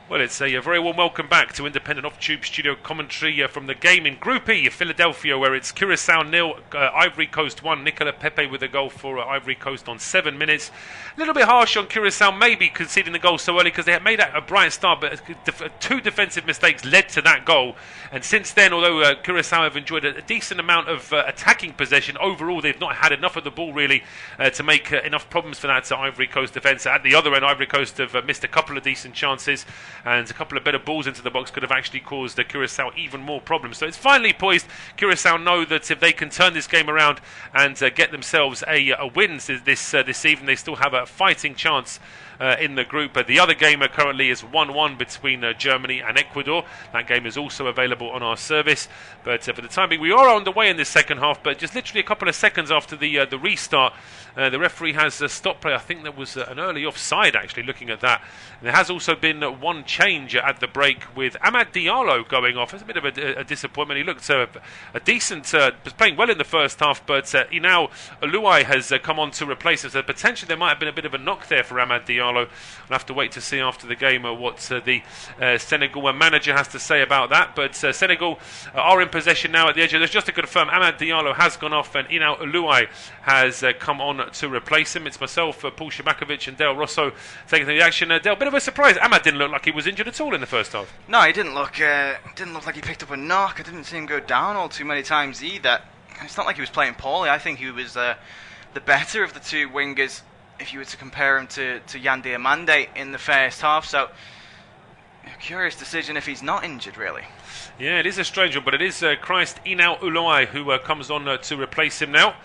Well, it's a very warm welcome back to Independent Off-Tube studio commentary from the game in Group E, Philadelphia, where it's Curacao 0, Ivory Coast 1. Nicola Pepe with a goal for Ivory Coast on 7 minutes. A little bit harsh on Curacao, maybe conceding the goal so early because they had made a bright start, but two defensive mistakes led to that goal. And since then, although Curacao have enjoyed a decent amount of attacking possession, overall they've not had enough of the ball really to make enough problems for that Ivory Coast defence. At the other end, Ivory Coast have missed a couple of decent chances, and a couple of better balls into the box could have actually caused Curacao even more problems. So it's finally poised. Curacao know that if they can turn this game around and get themselves a win this evening, they still have a fighting chance in the group. The other game currently is 1-1 between Germany and Ecuador. That game is also available on our service. But for the time being, we are on the way in this second half. But just literally a couple of seconds after the restart, the referee has stopped play. I think there was an early offside, actually, looking at that. There has also been one change at the break with Amad Diallo going off. It's a bit of a disappointment. He looked a decent, was playing well in the first half, but Inau Uluai has come on to replace him. So potentially there might have been a bit of a knock there for Amad Diallo. We'll have to wait to see after the game what the Senegal manager has to say about that. But Senegal are in possession now at the edge. Just to confirm, Amad Diallo has gone off and Inau Uluai has come on to replace him. It's myself, Paul Szczerbakowicz, and Dale Rosso taking the action. Dale, bit of a surprise. Amad didn't look like he was injured at all in the first half. No, he didn't look like he picked up a knock. I didn't see him go down all too many times either. It's not like he was playing poorly. I think he was the better of the two wingers, if you were to compare him to Yan Diomande in the first half. So, a curious decision if he's not injured, really. Yeah, it is a strange one, but it is Christ Inau Uluai who comes on to replace him now.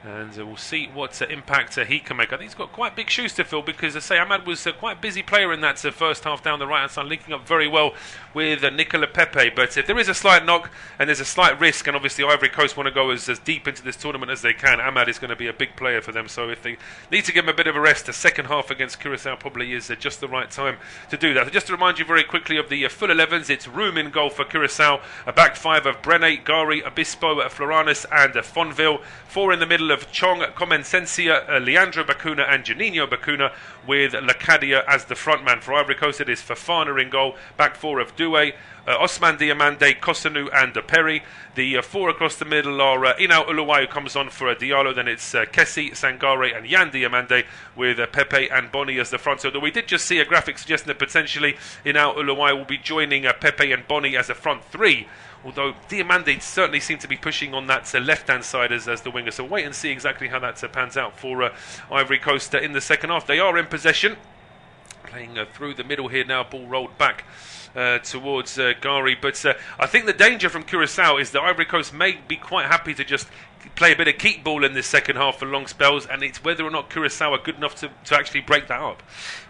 And we'll see what impact he can make. I think he's got quite big shoes to fill because, as I say, Amad was quite a busy player in that first half down the right-hand side, linking up very well with Nicola Pepe. But if there is a slight knock and there's a slight risk, and obviously Ivory Coast want to go as deep into this tournament as they can, Amad is going to be a big player for them. So if they need to give him a bit of a rest, the second half against Curacao probably is just the right time to do that. So just to remind you very quickly of the full 11s, it's Room in goal for Curacao, a back five of Brene, Gari, Obispo, Floranes and Fonville, four in the middle of Chong, Comencencia, Leandro Bacuna and Juninho Bacuna, with Lacadia as the front man. For Ivory Coast it is Fafana in goal, back four of Doué, Osman Diomande, Kosanu and Perry. The four across the middle are Inau Uluai, who comes on for Diallo. Then it's Kessi, Sangare and Yan Diomande, with Pepe and Boni as the front. So we did just see a graphic suggesting that potentially Inau Uluai will be joining Pepe and Boni as a front three, although Diomande certainly seemed to be pushing on that left-hand side as the winger. So wait and see exactly how that pans out for Ivory Coast in the second half. They are in possession, playing through the middle here now, ball rolled back towards Gari. But I think the danger from Curacao is that Ivory Coast may be quite happy to just play a bit of keep ball in this second half for long spells, and it's whether or not Curacao are good enough to actually break that up.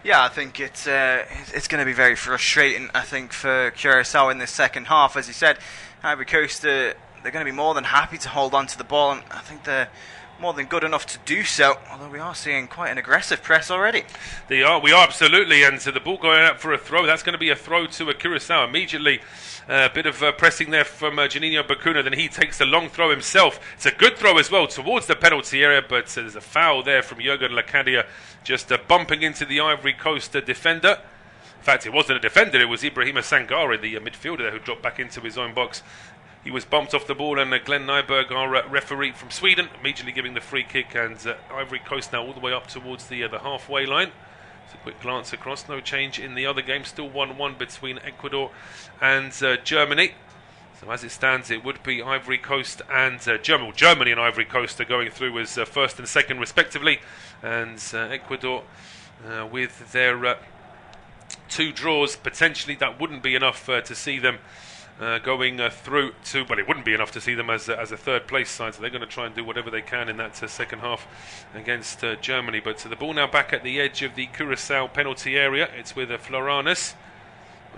Yeah, I think it's going to be very frustrating, I think, for Curacao in this second half. As you said, Ivory Coast, they're going to be more than happy to hold on to the ball, and I think they're more than good enough to do so, although we are seeing quite an aggressive press already. We are absolutely, and so the ball going out for a throw, that's going to be a throw to Curacao immediately. A bit of pressing there from Juninho Bacuna, then he takes the long throw himself. It's a good throw as well towards the penalty area, but there's a foul there from Jurgen Lacadia, just bumping into the Ivory Coast defender. In fact, it wasn't a defender, it was Ibrahima Sangare, the midfielder there, who dropped back into his own box. He was bumped off the ball, and Glenn Nyberg, our referee from Sweden, immediately giving the free kick, and Ivory Coast now all the way up towards the halfway line. It's a quick glance across, no change in the other game, still 1-1 between Ecuador and Germany. So as it stands, it would be Ivory Coast and Germany and Ivory Coast are going through as first and second respectively, and Ecuador with their two draws, potentially that wouldn't be enough to see them going through to, well, it wouldn't be enough to see them as a third place side, so they're going to try and do whatever they can in that second half against Germany. But the ball now back at the edge of the Curacao penalty area. It's with Floranes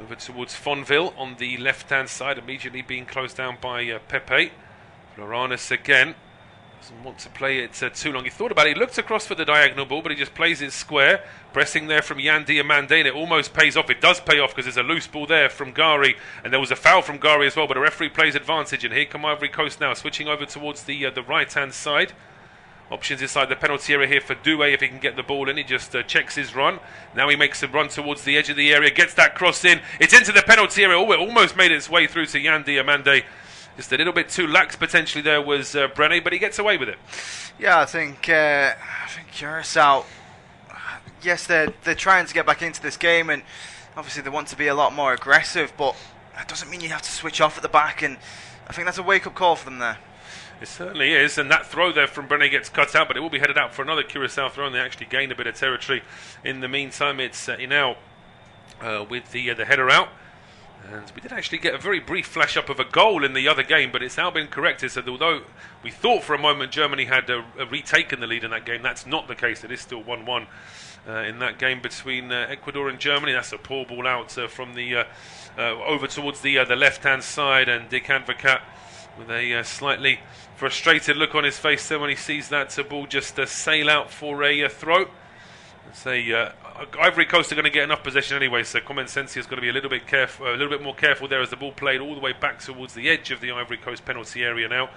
over towards Fonville on the left hand side, immediately being closed down by Pepe. Floranes again doesn't want to play it too long. He thought about it, he looked across for the diagonal ball, but he just plays it square. Pressing there from Yan Diomande, and it almost pays off. It does pay off because there's a loose ball there from Gari, and there was a foul from Gari as well, but a referee plays advantage, and here come Ivory Coast now, switching over towards the right-hand side. Options inside the penalty area here for Doué if he can get the ball in. He just checks his run. Now he makes a run towards the edge of the area, gets that cross in. It's into the penalty area. Oh, it almost made its way through to Yan Diomande. Just a little bit too lax potentially there was Brené, but he gets away with it. Yeah, I think Curacao, yes, they're trying to get back into this game, and obviously they want to be a lot more aggressive, but that doesn't mean you have to switch off at the back, and I think that's a wake-up call for them there. It certainly is, and that throw there from Brené gets cut out, but it will be headed out for another Curacao throw, and they actually gained a bit of territory. In the meantime, it's Inau with the header out. And we did actually get a very brief flash up of a goal in the other game, but it's now been corrected. So although we thought for a moment Germany had retaken the lead in that game, that's not the case. It is still 1-1 in that game between Ecuador and Germany. That's a poor ball out from the over towards the left-hand side, and Dick Advocat with a slightly frustrated look on his face there when he sees that ball just sail out for a throw. Ivory Coast are going to get enough possession anyway, so Comensensi is going to be a little bit more careful there as the ball played all the way back towards the edge of the Ivory Coast penalty area now,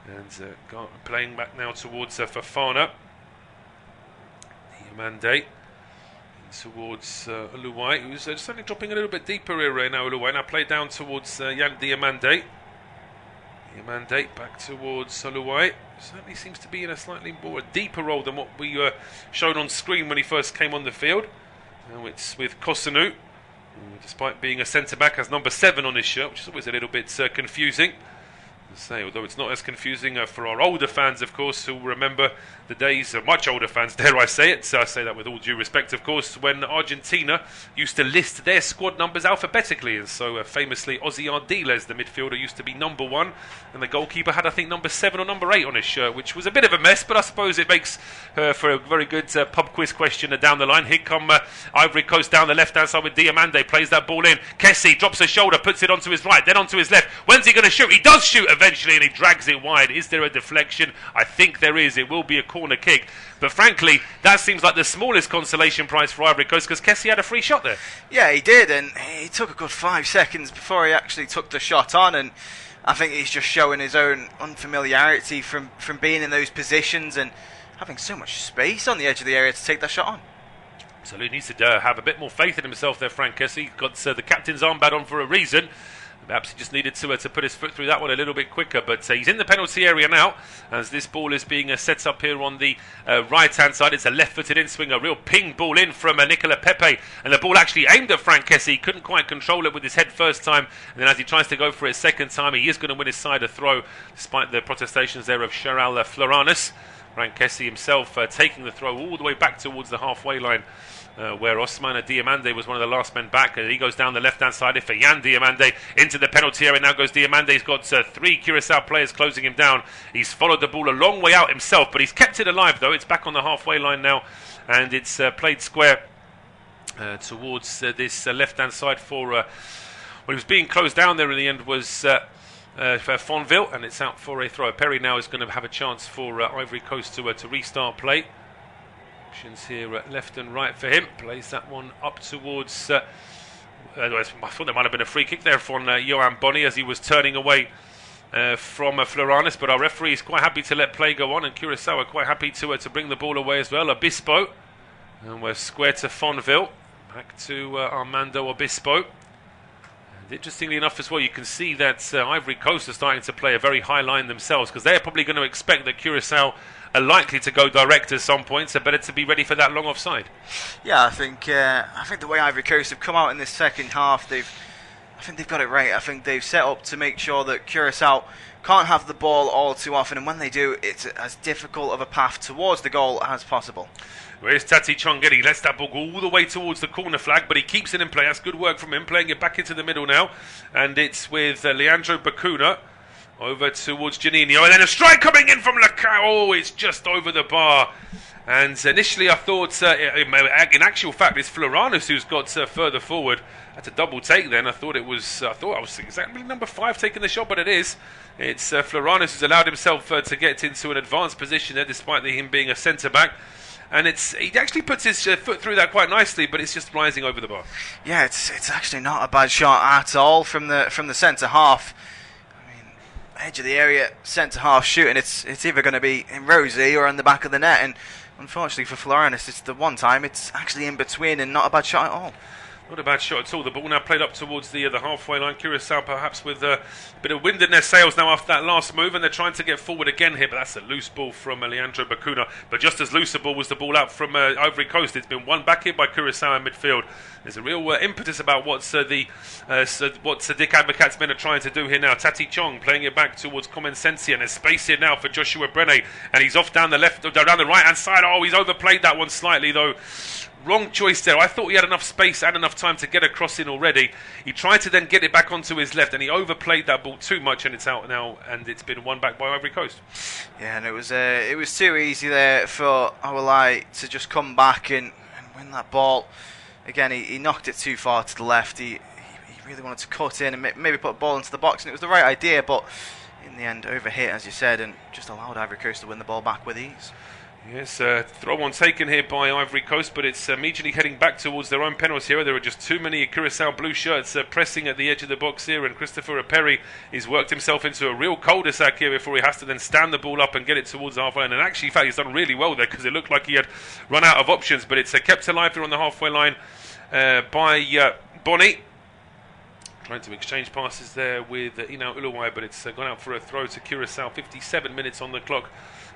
and playing back now towards Fofana. Diomande towards Uluwai, who's suddenly dropping a little bit deeper here now. Uluwai now played down towards Yan Diomande. Diomande back towards Uluwai. Certainly seems to be in a slightly more deeper role than what we showed on screen when he first came on the field. Now it's with Kosunu, who, despite being a centre-back, has number 7 on his shirt, which is always a little bit confusing. Although it's not as confusing for our older fans, of course, who remember the days, much older fans, dare I say it, so I say that with all due respect, of course, when Argentina used to list their squad numbers alphabetically, and so famously Ozzy Ardiles, the midfielder, used to be number 1, and the goalkeeper had, I think, number 7 or number 8 on his shirt, which was a bit of a mess, but I suppose it makes for a very good pub quiz question down the line. Here come Ivory Coast down the left-hand side with Diomande, plays that ball in. Kessie drops a shoulder, puts it onto his right, then onto his left. When's he going to shoot? He does shoot eventually, and he drags it wide. Is there a deflection? I think there is. It will be a corner kick. But frankly, that seems like the smallest consolation prize for Ivory Coast, because Kessie had a free shot there. Yeah, he did, and he took a good 5 seconds before he actually took the shot on, and I think he's just showing his own unfamiliarity from being in those positions and having so much space on the edge of the area to take that shot on. So he needs to have a bit more faith in himself there, Frank Kessie. Got the captain's armband on for a reason. Perhaps he just needed to put his foot through that one a little bit quicker. But he's in the penalty area now as this ball is being set up here on the right-hand side. It's a left-footed in-swing, a real ping ball in from Nicola Pepe. And the ball actually aimed at Frank Kessie. He couldn't quite control it with his head first time. And then as he tries to go for it second time, he is going to win his side a throw, despite the protestations there of Cheryl Floranus. Frank Kessie himself taking the throw all the way back towards the halfway line. Where Ousmane Diomande was one of the last men back, and he goes down the left-hand side for Yan Diomande into the penalty area. Now goes Diomande. He's got 3 Curacao players closing him down. He's followed the ball a long way out himself, but he's kept it alive though. It's back on the halfway line now, and it's played square towards this left-hand side for well, he was being closed down there in the end was for Fonville, and it's out for a throw. Perry now is going to have a chance for Ivory Coast to restart play. Options here left and right for him. Plays that one up towards I thought there might have been a free kick there from Johan Bonney as he was turning away from Floranus, but our referee is quite happy to let play go on, and Curacao are quite happy to bring the ball away as well. Obispo, and we're square to Fonville, back to Armando Obispo. And interestingly enough as well, you can see that Ivory Coast are starting to play a very high line themselves, because they're probably going to expect that Curacao are likely to go direct at some point, so better to be ready for that long offside. Yeah, I think the way Ivory Coast have come out in this second half, I think they've got it right. I think they've set up to make sure that Curacao can't have the ball all too often, and when they do, it's as difficult of a path towards the goal as possible. Where's Tati Chongeri? He lets that ball go all the way towards the corner flag, but he keeps it in play. That's good work from him, playing it back into the middle now, and it's with Leandro Bacuna. Over towards Janino, and then a strike coming in from Lacau. Oh, it's just over the bar. And initially I thought, in actual fact, it's Floranus who's got further forward. That's a double take then. I thought I was exactly number 5 taking the shot, but it is. It's Floranus who's allowed himself to get into an advanced position there, despite him being a centre-back. And he actually puts his foot through that quite nicely, but it's just rising over the bar. Yeah, it's actually not a bad shot at all from the centre half. edge of the area, centre half shooting, it's either going to be in Rosie or in the back of the net. And unfortunately for Floranis, it's the one time it's actually in between and not a bad shot at all. Not a bad shot at all. The ball now played up towards the halfway line. Curacao perhaps with a bit of wind in their sails now after that last move, and they're trying to get forward again here, but that's a loose ball from Leandro Bacuna. But just as loose a ball was the ball out from Ivory Coast. It's been won back here by Curacao in midfield. There's a real impetus about what Dick Advocat's men are trying to do here now. Tati Chong playing it back towards Comensensi, and there's space here now for Joshua Brene, and he's off down the right hand side. Oh, he's overplayed that one slightly though. Wrong choice there. I thought he had enough space and enough time to get across in already. He tried to then get it back onto his left, and he overplayed that ball too much, and it's out now, and it's been won back by Ivory Coast. Yeah, and it was too easy there for Awolai to just come back and win that ball. Again, he knocked it too far to the left. He really wanted to cut in and maybe put a ball into the box, and it was the right idea, but in the end overhit, as you said, and just allowed Ivory Coast to win the ball back with ease. Yes, throw on taken here by Ivory Coast, but it's immediately heading back towards their own penalty area. There are just too many Curacao blue shirts pressing at the edge of the box here, and Christopher Perry has worked himself into a real cul-de-sac here before he has to then stand the ball up and get it towards the halfway line. And actually, in fact, he's done really well there because it looked like he had run out of options, but it's kept alive here on the halfway line by Bonnie. Trying to exchange passes there with Inau Uluwai, but it's gone out for a throw to Curacao. 57 minutes on the clock.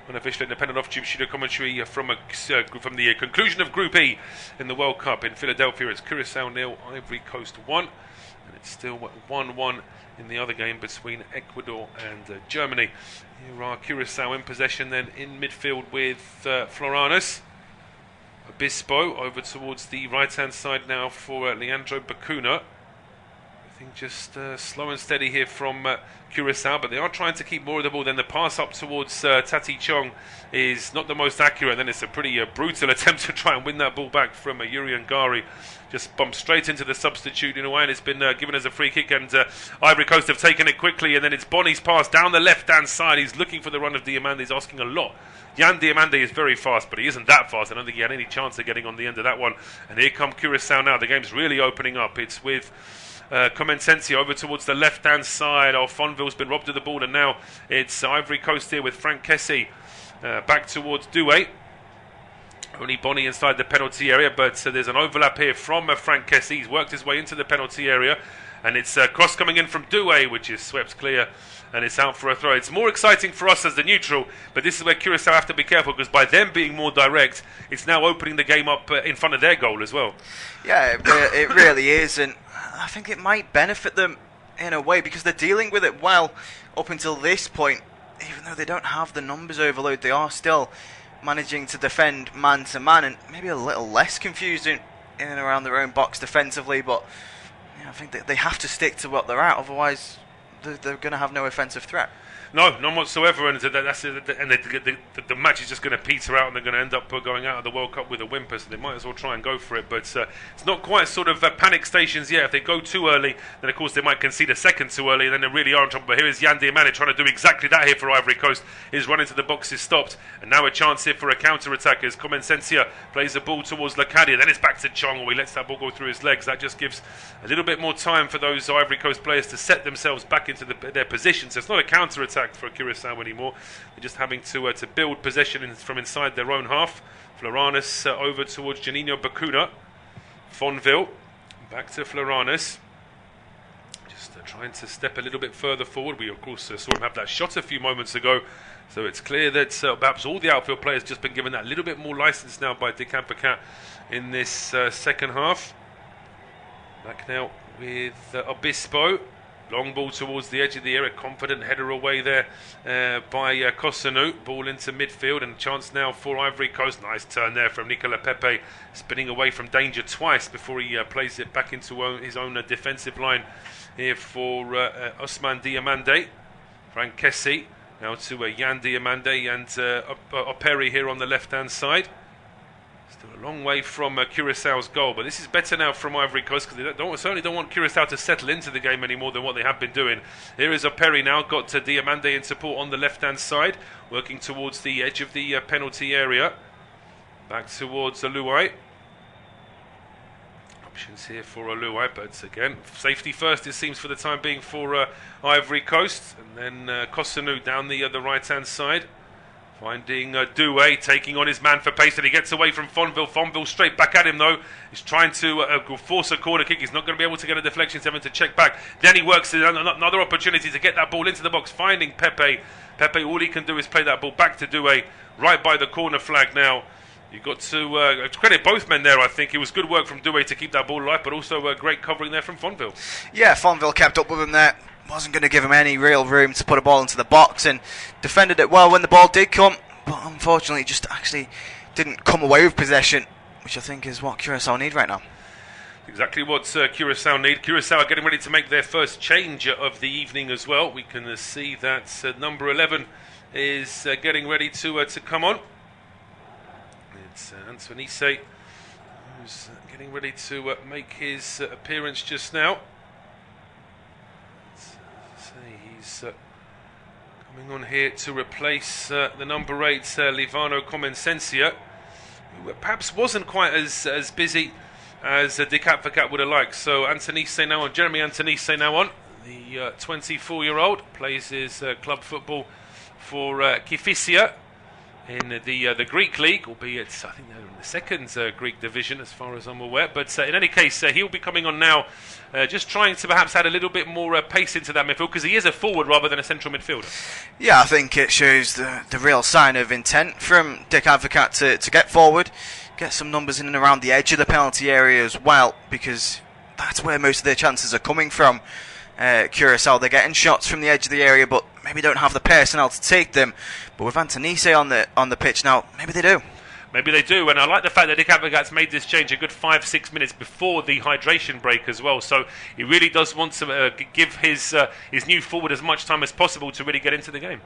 Unofficial independent off-tube studio commentary from the conclusion of Group E in the World Cup in Philadelphia. It's Curacao 0, Ivory Coast 1, and it's still 1-1 in the other game between Ecuador and Germany. Here are Curacao in possession then in midfield with Floranis. Obispo over towards the right-hand side now for Leandro Bacuna. I think just slow and steady here from Curacao, but they are trying to keep more of the ball. Then the pass up towards Tati Chong is not the most accurate. Then it's a pretty brutal attempt to try and win that ball back from Yuri Ngari. Just bumped straight into the substitute in a way, and it's been given as a free kick, and Ivory Coast have taken it quickly, and then it's Bonnie's pass down the left-hand side. He's looking for the run of Diamande. He's asking a lot. Jan Diamande is very fast, but he isn't that fast. I don't think he had any chance of getting on the end of that one. And here come Curacao now. The game's really opening up. It's with Comensensi over towards the left-hand side. Fonville's been robbed of the ball, and now it's Ivory Coast here with Frank Kessie back towards Douay. Only Bonnie inside the penalty area, but there's an overlap here from Frank Kessie. He's worked his way into the penalty area, and it's cross coming in from Douay, which is swept clear, and it's out for a throw. It's more exciting for us as the neutral, but this is where Curacao have to be careful, because by them being more direct, it's now opening the game up in front of their goal as well. Yeah, it really is, and I think it might benefit them in a way, because they're dealing with it well up until this point. Even though they don't have the numbers overload, they are still managing to defend man to man, and maybe a little less confused in and around their own box defensively, but I think that they have to stick to what they're at, otherwise they're going to have no offensive threat. No, none whatsoever, and the match is just going to peter out, and they're going to end up going out of the World Cup with a whimper, so they might as well try and go for it, but it's not quite sort of panic stations yet. If they go too early, then of course they might concede a second too early, and then they really are in trouble. But here is Jan Diamande trying to do exactly that here for Ivory Coast. His run into the box is stopped, and now a chance here for a counter-attack as Comensensia plays the ball towards Lacadia, then it's back to Chong, where he lets that ball go through his legs. That just gives a little bit more time for those Ivory Coast players to set themselves back into their position, so it's not a counter-attack for Curacao anymore. They're just having to build possession from inside their own half. Floranis over towards Janino Bacuna. Fonville back to Floranis. Just trying to step a little bit further forward. We of course saw him have that shot a few moments ago, so it's clear that perhaps all the outfield players just been given that little bit more license now by Dick Advocat in this second half. Back now with Obispo. Long ball towards the edge of the area, confident header away there by Kosanu. Ball into midfield, and a chance now for Ivory Coast. Nice turn there from Nicola Pepe, spinning away from danger twice before he plays it back into his own defensive line here for Osman Diamande. Frank Kessie now to Jan Diamande and Operi here on the left-hand side. Still a long way from Curaçao's goal, but this is better now from Ivory Coast, because they certainly don't want Curacao to settle into the game any more than what they have been doing. Here is Operi now, got Diamande in support on the left-hand side, working towards the edge of the penalty area. Back towards Luai. Options here for Luai, but again, safety first it seems for the time being for Ivory Coast, and then Kosunu down the right-hand side, finding Douay taking on his man for pace, and he gets away from Fonville. Fonville straight back at him though. He's trying to force a corner kick. He's not going to be able to get a deflection. He's having to check back. Then he works another opportunity to get that ball into the box, finding Pepe. Pepe, all he can do is play that ball back to Douay, right by the corner flag now. You've got to credit both men there, I think. It was good work from Douay to keep that ball alive, but also great covering there from Fonville. Yeah, Fonville kept up with him there. Wasn't going to give him any real room to put a ball into the box, and defended it well when the ball did come, but unfortunately just actually didn't come away with possession, which I think is what Curacao need right now. Exactly what Curacao need. Curacao are getting ready to make their first change of the evening as well. We can see that number 11 is getting ready to come on. It's Antonise who's getting ready to make his appearance just now. He's coming on here to replace the number 8, Livano Comencencia, who perhaps wasn't quite as busy as Dick Advocat would have liked. So Antonise now on, Jeremy Antonise now on. The 24-year-old plays his club football for Kifisia in the Greek league, albeit I think they're in the second Greek division as far as I'm aware. But in any case, he'll be coming on now, just trying to perhaps add a little bit more pace into that midfield, because he is a forward rather than a central midfielder. Yeah, I think it shows the real sign of intent from Dick Advocat to get forward, get some numbers in and around the edge of the penalty area as well, because that's where most of their chances are coming from. Curacao, they're getting shots from the edge of the area, but maybe don't have the personnel to take them. But with Antonise on the pitch now, maybe they do. Maybe they do, and I like the fact that Dick Advocat's made this change a good 5-6 minutes before the hydration break as well. So he really does want to give his new forward as much time as possible to really get into the game.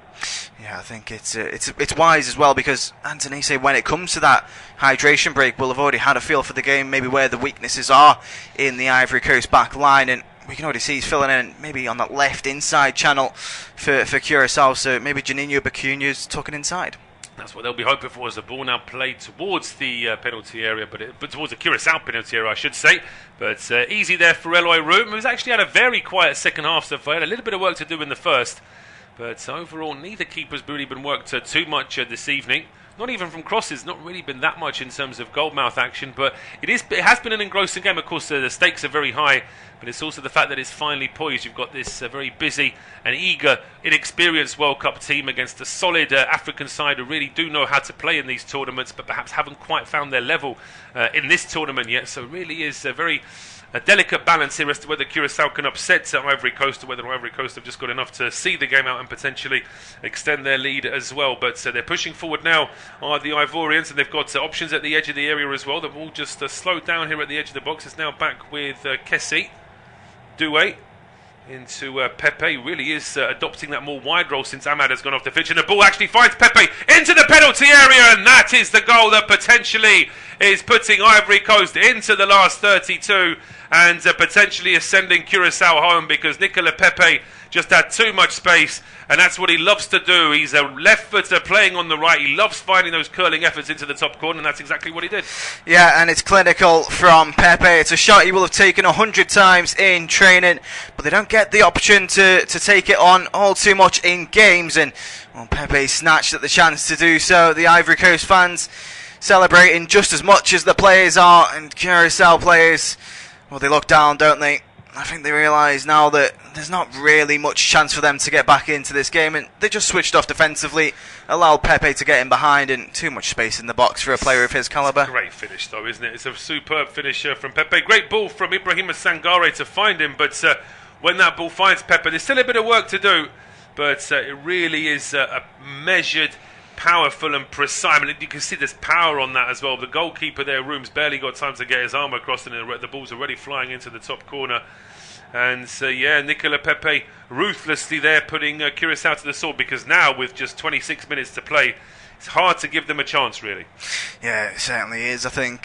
Yeah, I think it's wise as well, because Antonise, when it comes to that hydration break, will have already had a feel for the game, maybe where the weaknesses are in the Ivory Coast back line, and we can already see he's filling in maybe on that left inside channel for Curacao, so maybe Juninho Bacuna's tucking inside. That's what they'll be hoping for, as the ball now played towards the penalty area, but towards the Curacao penalty area, I should say. But easy there for Eloy Roux, who's actually had a very quiet second half so far. Had a little bit of work to do in the first, but overall neither keeper's really been worked too much this evening. Not even from crosses, not really been that much in terms of goalmouth action, but it has been an engrossing game. Of course, the stakes are very high, but it's also the fact that it's finally poised. You've got this very busy and eager, inexperienced World Cup team against a solid African side who really do know how to play in these tournaments, but perhaps haven't quite found their level in this tournament yet. So it really is a delicate balance here as to whether Curacao can upset Ivory Coast, or whether Ivory Coast have just got enough to see the game out and potentially extend their lead as well. But they're pushing forward now, are the Ivorians, and they've got options at the edge of the area as well. They've all just slowed down here at the edge of the box. It's now back with Kessie. Douay into Pepe. Really is adopting that more wide role since Ahmad has gone off the pitch, and the ball actually finds Pepe into the penalty area, and that is the goal that potentially is putting Ivory Coast into the last 32 and potentially is sending Curacao home, because Nicola Pepe just had too much space, and that's what he loves to do. He's a left footer playing on the right. He loves finding those curling efforts into the top corner, and that's exactly what he did. Yeah, and it's clinical from Pepe. It's a shot he will have taken 100 times in training, but they don't get the option to take it on all too much in games, and Pepe snatched at the chance to do so. The Ivory Coast fans celebrating just as much as the players are, and Curacao players, well, they look down, don't they? I think they realise now that there's not really much chance for them to get back into this game, and they just switched off defensively, allowed Pepe to get in behind, and too much space in the box for a player of his calibre. Great finish though, isn't it? It's a superb finish from Pepe. Great ball from Ibrahima Sangare to find him, but when that ball finds Pepe, there's still a bit of work to do, but it really is a measured, powerful and precise. I mean, you can see there's power on that as well. The goalkeeper there, Rooms, barely got time to get his arm across, and the ball's already flying into the top corner. And Nicola Pepe ruthlessly there putting Curacao to the sword, because now with just 26 minutes to play, it's hard to give them a chance, really. Yeah, it certainly is. I think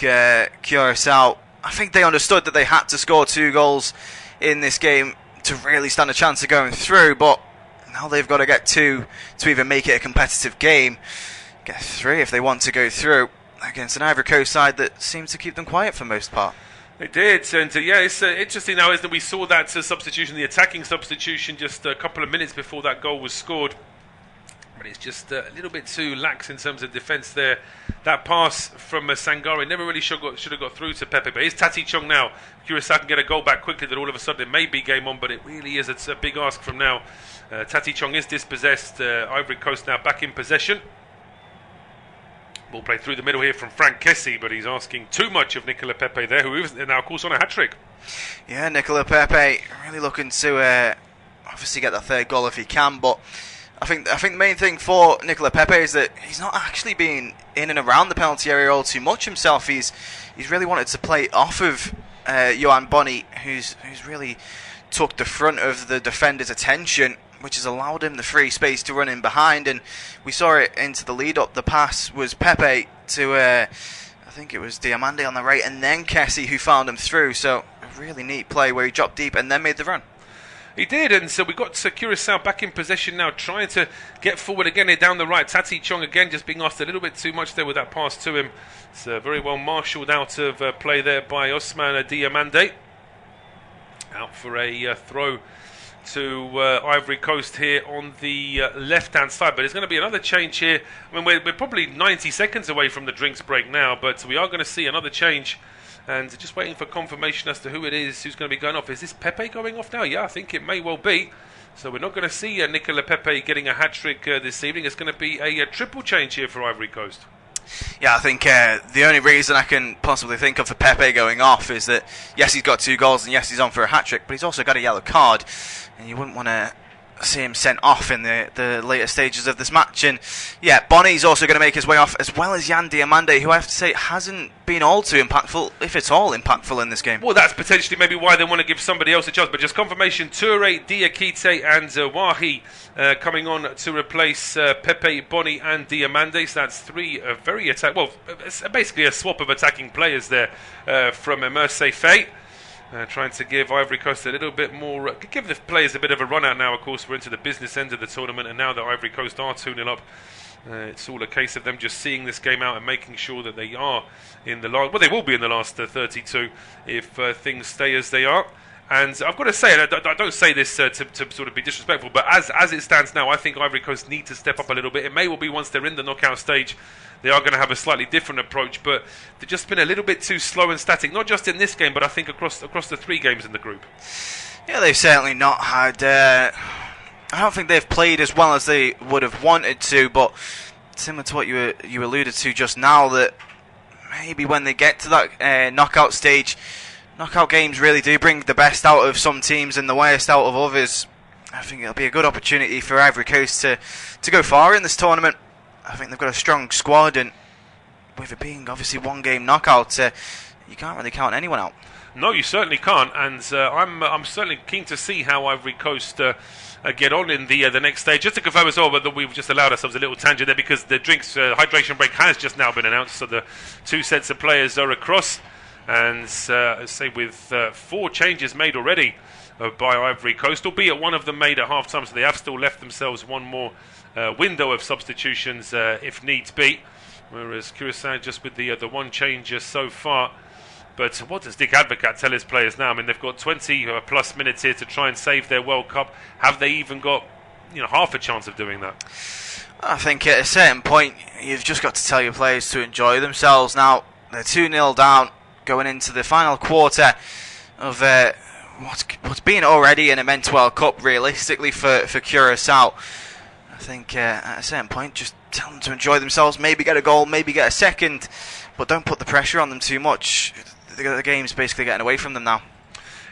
Curacao, I think they understood that they had to score 2 goals in this game to really stand a chance of going through, but now they've got to get 2 to even make it a competitive game. Get 3 if they want to go through against an Ivory Coast side that seems to keep them quiet for most part. They did, and it's interesting now is that we saw that substitution, the attacking substitution, just a couple of minutes before that goal was scored. But it's just a little bit too lax in terms of defence there. That pass from Sangare never really should have got through to Pepe. But it's Tati Chong now. Curacao can get a goal back quickly, that all of a sudden it may be game on, but it really is a big ask from now. Tati Chong is dispossessed. Ivory Coast now back in possession. Ball played through the middle here from Frank Kessie, but he's asking too much of Nicola Pepe there, who is now, of course, on a hat-trick. Yeah, Nicola Pepe really looking to obviously get that third goal if he can, but I think the main thing for Nicola Pepe is that he's not actually being in and around the penalty area all too much himself. He's really wanted to play off of Johan Bonney, who's really took the front of the defender's attention, which has allowed him the free space to run in behind. And we saw it into the lead up. The pass was Pepe to I think it was Diamande on the right, and then Kessie who found him through. So a really neat play where he dropped deep and then made the run. He did, and so we got Curacao back in possession now, trying to get forward again. They're down the right. Tati Chong again just being asked a little bit too much there with that pass to him. It's very well marshalled out of play there by Osman Diamande. Out for a throw to Ivory Coast here on the left-hand side. But there's going to be another change here. I mean, we're probably 90 seconds away from the drinks break now, but we are going to see another change. And just waiting for confirmation as to who it is who's going to be going off. Is this Pepe going off now? Yeah, I think it may well be. So we're not going to see Nicola Pepe getting a hat-trick this evening. It's going to be a triple change here for Ivory Coast. Yeah, I think the only reason I can possibly think of for Pepe going off is that, yes, he's got 2 goals and yes, he's on for a hat-trick, but he's also got a yellow card. And you wouldn't want to see him sent off in the later stages of this match. And yeah, Bonney's also going to make his way off, as well as Jan Diamande, who I have to say hasn't been all too impactful, if at all impactful in this game. Well, that's potentially maybe why they want to give somebody else a chance, but just confirmation: Toure, Diakite and Wahi coming on to replace Pepe, Bonney and Diamande. So that's 3 very basically a swap of attacking players there from Merce Faye. Trying to give Ivory Coast a little bit more, give the players a bit of a run out now. Of course, we're into the business end of the tournament, and now that Ivory Coast are 2-0 up, it's all a case of them just seeing this game out and making sure that they are in the last, well, they will be in the last 32 if things stay as they are. And I've got to say, and I don't say this to sort of be disrespectful, but as it stands now, I think Ivory Coast need to step up a little bit. It may well be once they're in the knockout stage, they are going to have a slightly different approach, but they've just been a little bit too slow and static, not just in this game, but I think across the 3 games in the group. Yeah, they've certainly not had... I don't think they've played as well as they would have wanted to, but similar to what you alluded to just now, that maybe when they get to that knockout stage, knockout games really do bring the best out of some teams and the worst out of others. I think it'll be a good opportunity for Ivory Coast to go far in this tournament. I think they've got a strong squad, and with it being obviously 1 game knockout, you can't really count anyone out. No, you certainly can't, and I'm certainly keen to see how Ivory Coast get on in the next stage. Just to confirm as well, but we've just allowed ourselves a little tangent there, because the drinks hydration break has just now been announced, so the 2 sets of players are across, and say with 4 changes made already by Ivory Coast, albeit one of them made at half-time, so they have still left themselves one more window of substitutions if needs be, whereas Curacao just with the 1 change so far. But what does Dick Advocat tell his players now? I mean, they've got 20 plus minutes here to try and save their World Cup. Have they even got half a chance of doing that? I think at a certain point you've just got to tell your players to enjoy themselves. Now they're 2-0 down going into the final quarter of what's been already an immense World Cup realistically for Curacao. I think at a certain point, just tell them to enjoy themselves, maybe get a goal, maybe get a second, but don't put the pressure on them too much. The game's basically getting away from them now.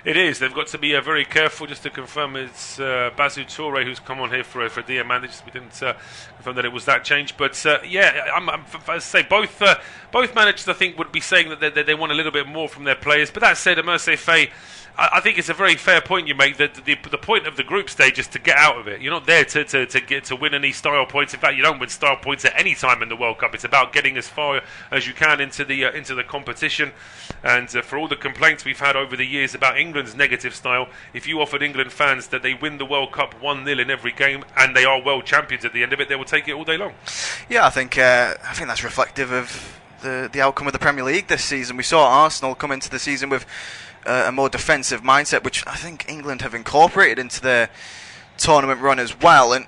It is. They've got to be very careful. Just to confirm, it's Basu Toure who's come on here for Diamande. We didn't confirm that it was that change, but I say both managers I think would be saying that they want a little bit more from their players. But that said, Merce Faye, I think it's a very fair point you make, that the point of the group stage is to get out of it. You're not there to get to win any style points. In fact, you don't win style points at any time in the World Cup. It's about getting as far as you can into the competition. And for all the complaints we've had over the years about England's negative style, if you offered England fans that they win the World Cup 1-0 in every game and they are world champions at the end of it, they will take it all day long. Yeah, I think that's reflective of the outcome of the Premier League this season. We saw Arsenal come into the season with a more defensive mindset, which I think England have incorporated into their tournament run as well. And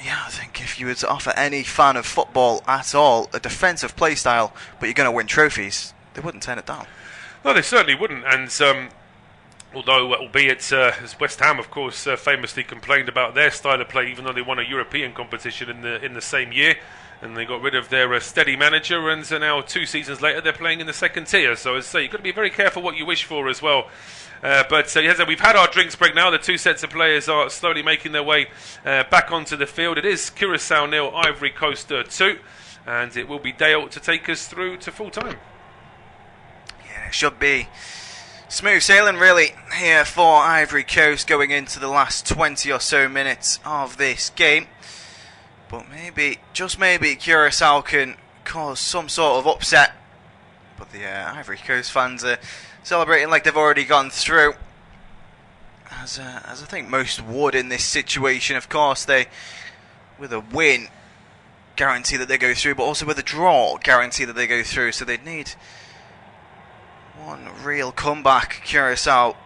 yeah, I think if you were to offer any fan of football at all a defensive play style, but you're going to win trophies, they wouldn't turn it down. No, they certainly wouldn't. And although, albeit as West Ham, of course, famously complained about their style of play, even though they won a European competition in the same year, and they got rid of their steady manager, and so now 2 seasons later they're playing in the second tier. So as I say, you've got to be very careful what you wish for as well. But we've had our drinks break now. The 2 sets of players are slowly making their way back onto the field. It is Curacao 0, Ivory Coast 2, and it will be Dale to take us through to full time. Yeah, it should be smooth sailing really here for Ivory Coast going into the last 20 or so minutes of this game. But maybe, just maybe, Curacao can cause some sort of upset. But the Ivory Coast fans are celebrating like they've already gone through, as I think most would in this situation. Of course, they, with a win, guarantee that they go through, but also with a draw, guarantee that they go through. So they'd need one real comeback, Curacao,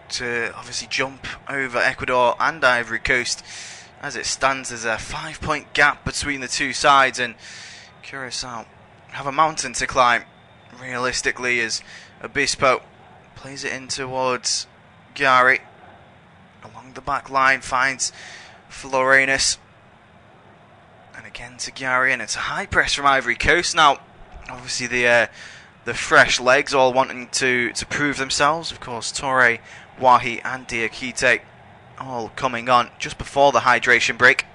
to obviously jump over Ecuador and Ivory Coast. As it stands, there's a 5-point gap between the two sides, and Curacao have a mountain to climb, realistically, as Obispo plays it in towards Gary. Along the back line, finds Florenus. And again to Gary, and it's a high press from Ivory Coast. Now, obviously the fresh legs all wanting to prove themselves. Of course, Torre, Wahi and Diakite all coming on just before the hydration break,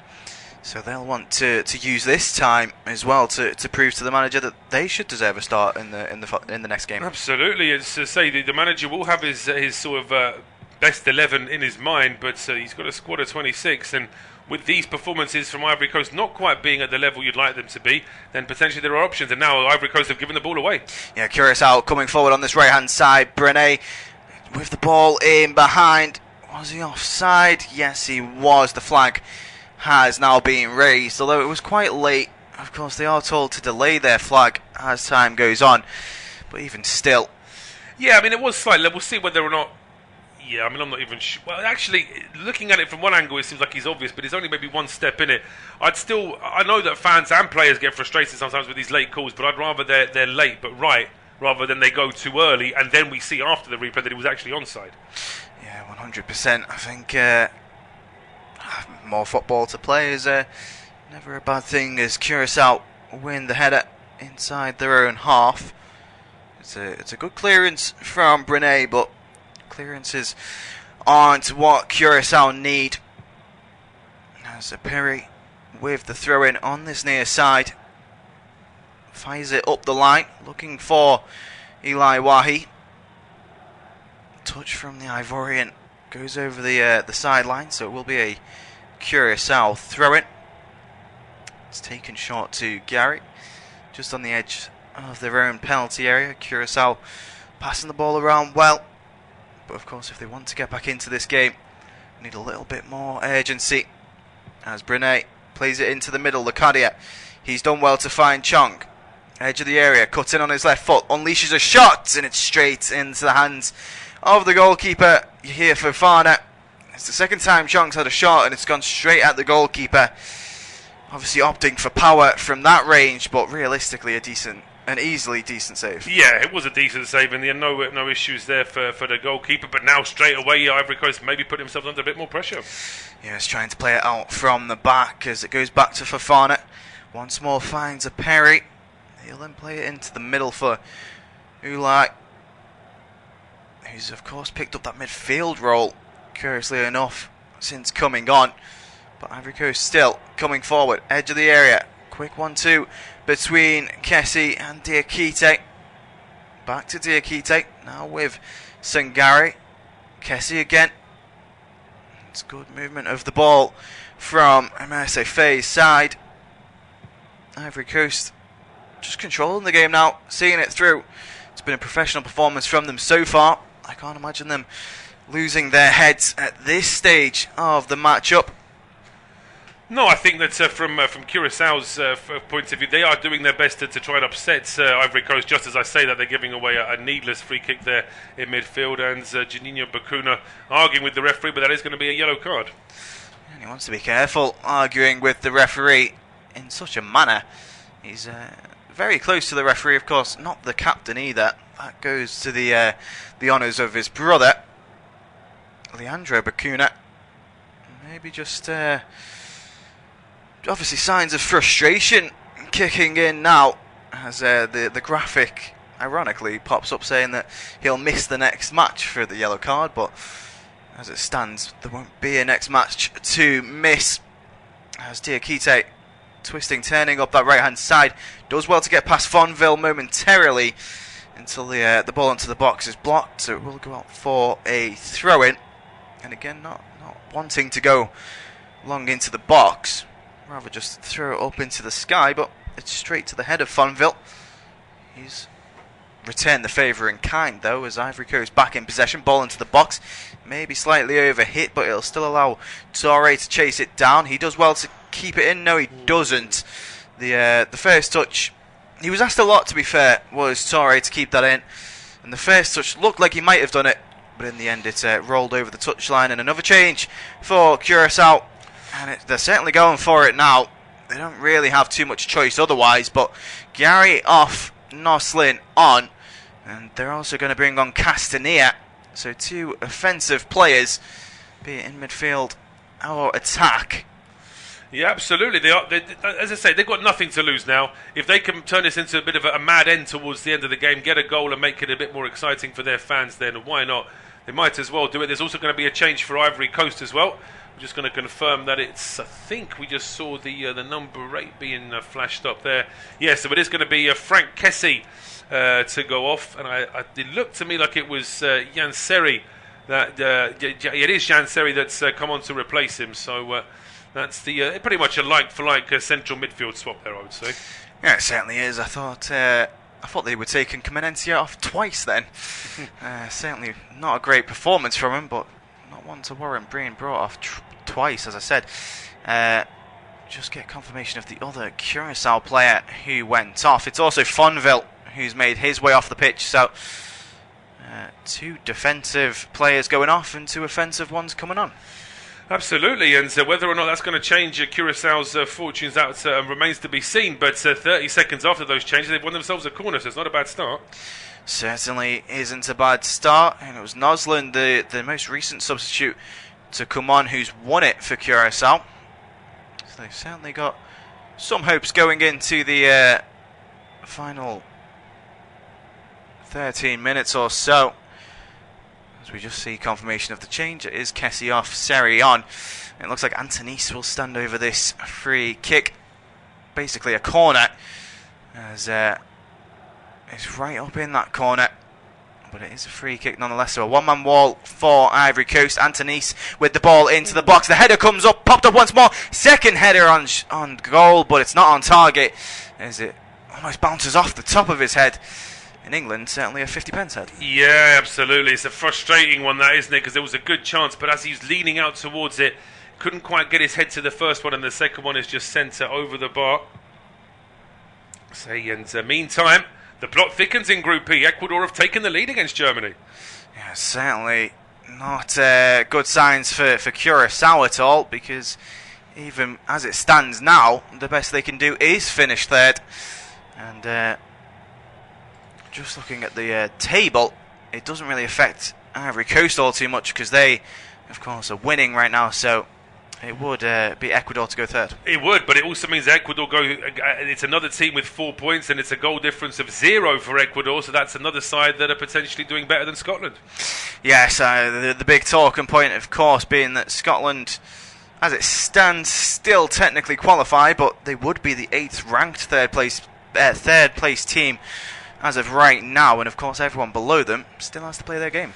so they'll want to use this time as well to prove to the manager that they should deserve a start in the next game. Absolutely, it's to say the manager will have his sort of best 11 in his mind, but he's got a squad of 26, and with these performances from Ivory Coast not quite being at the level you'd like them to be, then potentially there are options, and now Ivory Coast have given the ball away. Yeah, Curacao coming forward on this right hand side. Brené with the ball in behind. Was he offside? Yes, he was. The flag has now been raised, although it was quite late. Of course, they are told to delay their flag as time goes on, but even still. Yeah, I mean, it was slightly. We'll see whether or not. Yeah, I mean, I'm not even sure. Well, actually, looking at it from one angle, it seems like he's obvious, but he's only maybe one step in it. I know that fans and players get frustrated sometimes with these late calls, but I'd rather they're late but right, rather than they go too early and then we see after the replay that he was actually onside. Yeah, 100%. I think more football to play is never a bad thing, as Curacao win the header inside their own half. It's a good clearance from Brené, but clearances aren't what Curacao need. As Perry with the throw-in on this near side, fires it up the line, looking for Eli Wahi. Touch from the Ivorian, goes over the sideline, so it will be a Curacao throw-in. It's taken short to Gary, just on the edge of their own penalty area. Curacao passing the ball around well, but of course if they want to get back into this game, they need a little bit more urgency. As Brené plays it into the middle, Lacadia, he's done well to find Chong. Edge of the area, cut in on his left foot, unleashes a shot, and it's straight into the hands of the goalkeeper here for Fofana. It's the second time Chong's had a shot and it's gone straight at the goalkeeper. Obviously opting for power from that range, but realistically an easily decent save. Yeah, it was a decent save, and there are no issues there for the goalkeeper. But now straight away, Ivory Coast maybe put himself under a bit more pressure. Yeah, he's trying to play it out from the back as it goes back to Fofana. Once more finds a Perry. He'll then play it into the middle for Ulai, who's of course picked up that midfield role, curiously enough, since coming on. But Ivory Coast still coming forward, edge of the area. Quick 1-2 between Kessie and Diakite. Back to Diakite, now with Sangari. Kessie again. It's good movement of the ball from Emerse Faye's side. Ivory Coast just controlling the game now, seeing it through. It's been a professional performance from them so far. I can't imagine them losing their heads at this stage of the matchup. No, I think that from Curaçao's point of view, they are doing their best to try and upset Ivory Coast. Just as I say that, they're giving away a needless free kick there in midfield, and Juninho Bakuna arguing with the referee, but that is going to be a yellow card. And he wants to be careful arguing with the referee in such a manner. He's very close to the referee, of course, not the captain either. That goes to the honours of his brother, Leandro Bakuna. Maybe just obviously signs of frustration kicking in now, as the graphic ironically pops up saying that he'll miss the next match for the yellow card, but as it stands there won't be a next match to miss, as Diakite turning up that right hand side, does well to get past Fonville momentarily until the ball into the box is blocked, so it will go out for a throw in, and again not wanting to go long into the box, rather just throw it up into the sky, but it's straight to the head of Fonville. He's returned the favour in kind though, as Ivory Coast back in possession, ball into the box, maybe slightly overhit, but it'll still allow Torre to chase it down. He does well to keep it in. No, he doesn't. The first touch, he was asked a lot to be fair, was Torre to keep that in, and the first touch looked like he might have done it, but in the end it rolled over the touchline. And another change for Curaçao, and they're certainly going for it now. They don't really have too much choice otherwise, but Gary off, Noslin on, and they're also going to bring on Castania, so two offensive players, be it in midfield or attack. Yeah, absolutely. They are. As I say, they've got nothing to lose now. If they can turn this into a bit of a mad end towards the end of the game, get a goal and make it a bit more exciting for their fans, then why not? They might as well do it. There's also going to be a change for Ivory Coast as well. We're just going to confirm that it's, I think we just saw the number 8 being flashed up there. Yeah, so it is going to be Frank Kessie to go off. And it looked to me like it was Jan Seri. It is Jan Seri that's come on to replace him. So that's the pretty much a like-for-like central midfield swap there, I would say. Yeah, it certainly is. I thought they were taking Comenencia off twice then. Certainly not a great performance from him, but not one to warrant being brought off twice, as I said. Just get confirmation of the other Curaçao player who went off. It's also Fonville who's made his way off the pitch, so two defensive players going off and two offensive ones coming on. Absolutely, and whether or not that's going to change Curaçao's fortunes out remains to be seen, but 30 seconds after those changes they've won themselves a corner, so it's not a bad start. Certainly isn't a bad start, and it was Noslin, the most recent substitute, to come on, who's won it for Curacao. So they've certainly got some hopes going into the final 13 minutes or so. As we just see confirmation of the change, it is Kessie off, Seri on. It looks like Antonis will stand over this free kick, basically a corner, as it's right up in that corner, but it is a free kick nonetheless. So a one-man wall for Ivory Coast. Antonis with the ball into the box. The header comes up, popped up once more. Second header on goal, but it's not on target, as it almost bounces off the top of his head. In England, certainly a 50-pence head. Yeah, absolutely. It's a frustrating one, that, isn't it? Because there was a good chance, but as he's leaning out towards it, couldn't quite get his head to the first one, and the second one is just sent over the bar. And meantime, the plot thickens in Group E. Ecuador have taken the lead against Germany. Yeah, certainly not good signs for Curaçao at all, because even as it stands now, the best they can do is finish third. And just looking at the table, it doesn't really affect Ivory Coast all too much, because they, of course, are winning right now, so it would be Ecuador to go third. It would, but it also means Ecuador go. It's another team with 4 points, and it's a goal difference of 0 for Ecuador, so that's another side that are potentially doing better than Scotland. Yes, the big talking point, of course, being that Scotland, as it stands, still technically qualify, but they would be the 8th ranked third place team as of right now, and of course everyone below them still has to play their game.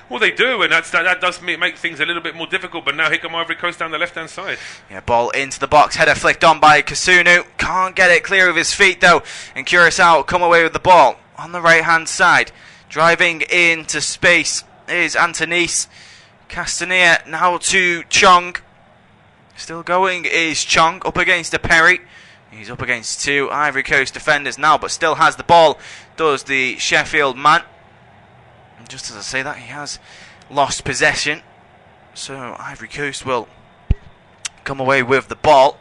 Well, they do, and that does make things a little bit more difficult, but now here come Ivory Coast down the left-hand side. Yeah, ball into the box, header flicked on by Kasunu. Can't get it clear of his feet, though, and Curaçao come away with the ball on the right-hand side. Driving into space is Antonis. Castania now to Chong. Still going is Chong up against a Perry. He's up against two Ivory Coast defenders now, but still has the ball. Does the Sheffield man. And just as I say that, he has lost possession. So Ivory Coast will come away with the ball.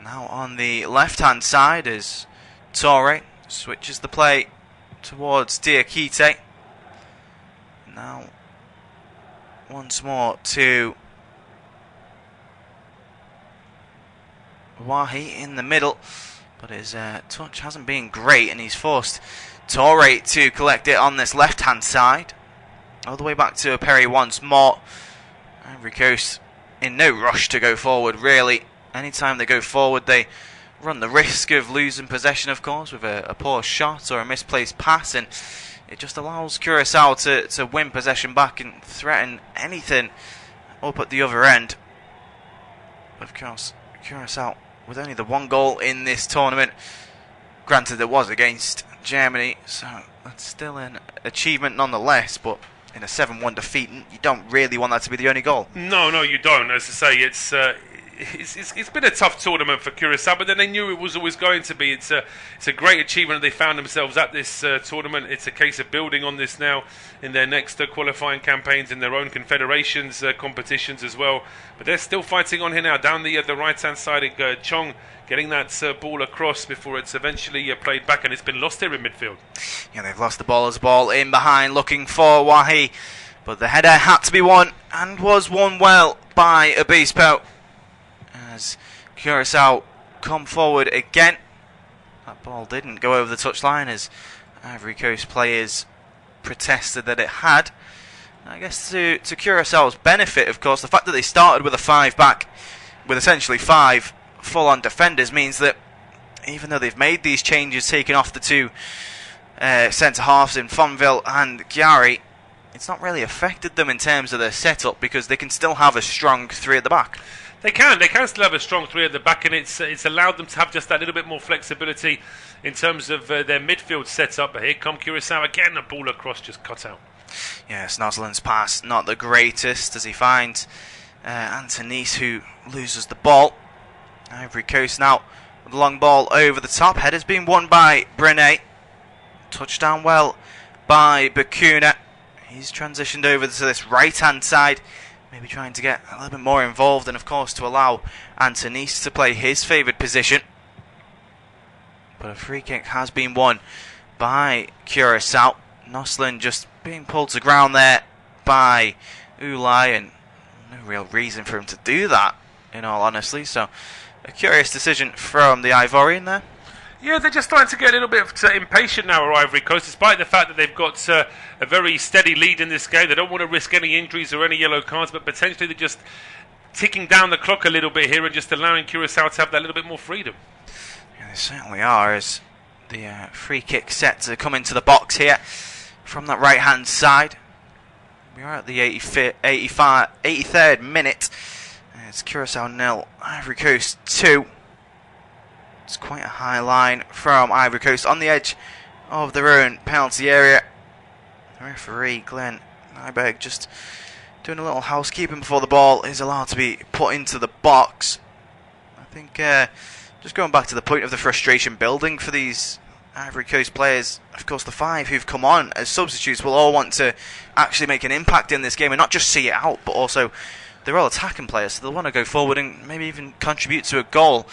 Now on the left-hand side is Torre. Switches the play towards Diakite. Now once more to Wahi in the middle, but his touch hasn't been great, and he's forced Torre to collect it on this left-hand side. All the way back to Perry once more. Ivory Coast in no rush to go forward, really. Anytime they go forward, they run the risk of losing possession, of course, with a poor shot or a misplaced pass, and it just allows Curacao to win possession back and threaten anything up at the other end. Of course, Curacao with only the one goal in this tournament. Granted, it was against Germany, so that's still an achievement nonetheless, but in a 7-1 defeat, you don't really want that to be the only goal. No, you don't. As I say, it's been a tough tournament for Curacao, but then they knew it was always going to be. It's a great achievement that they found themselves at this tournament. It's a case of building on this now in their next qualifying campaigns, in their own confederations competitions as well. But they're still fighting on here now. Down the right-hand side, Chong getting that ball across before it's eventually played back, and it's been lost here in midfield. Yeah, they've lost the ball as ball in behind, looking for Wahi, but the header had to be won, and was won well by Obispo. As Curacao come forward again. That ball didn't go over the touchline as Ivory Coast players protested that it had. I guess to Curaçao's benefit, of course, the fact that they started with a 5-back with essentially 5 full-on defenders means that even though they've made these changes, taking off the 2 centre-halves in Fonville and Chiari, it's not really affected them in terms of their setup, because they can still have a strong 3 at the back. They can still have a strong 3 at the back, and it's allowed them to have just that little bit more flexibility in terms of their midfield setup. But here come Curacao again, the ball across just cut out. Yes, Noslin's pass not the greatest as he finds Antonis, who loses the ball. Ivory Coast now with the long ball over the top. Header's been won by Brené. Touchdown well by Bakuna. He's transitioned over to this right-hand side, maybe trying to get a little bit more involved, and of course to allow Antonis to play his favoured position. But a free kick has been won by Curacao. Noslin just being pulled to ground there by Ulai, and no real reason for him to do that, in all honesty. So a curious decision from the Ivorian there. Yeah, they're just starting to get a little bit impatient now at Ivory Coast, despite the fact that they've got a very steady lead in this game. They don't want to risk any injuries or any yellow cards, but potentially they're just ticking down the clock a little bit here and just allowing Curacao to have that little bit more freedom. Yeah, they certainly are, as the free kick set to come into the box here from that right-hand side. We are at the 83rd minute. It's Curacao 0, Ivory Coast 2. It's quite a high line from Ivory Coast on the edge of their own penalty area. The referee, Glenn Nyberg, just doing a little housekeeping before the ball is allowed to be put into the box. I think just going back to the point of the frustration building for these Ivory Coast players, of course the 5 who've come on as substitutes will all want to actually make an impact in this game and not just see it out, but also they're all attacking players, so they'll want to go forward and maybe even contribute to a goal.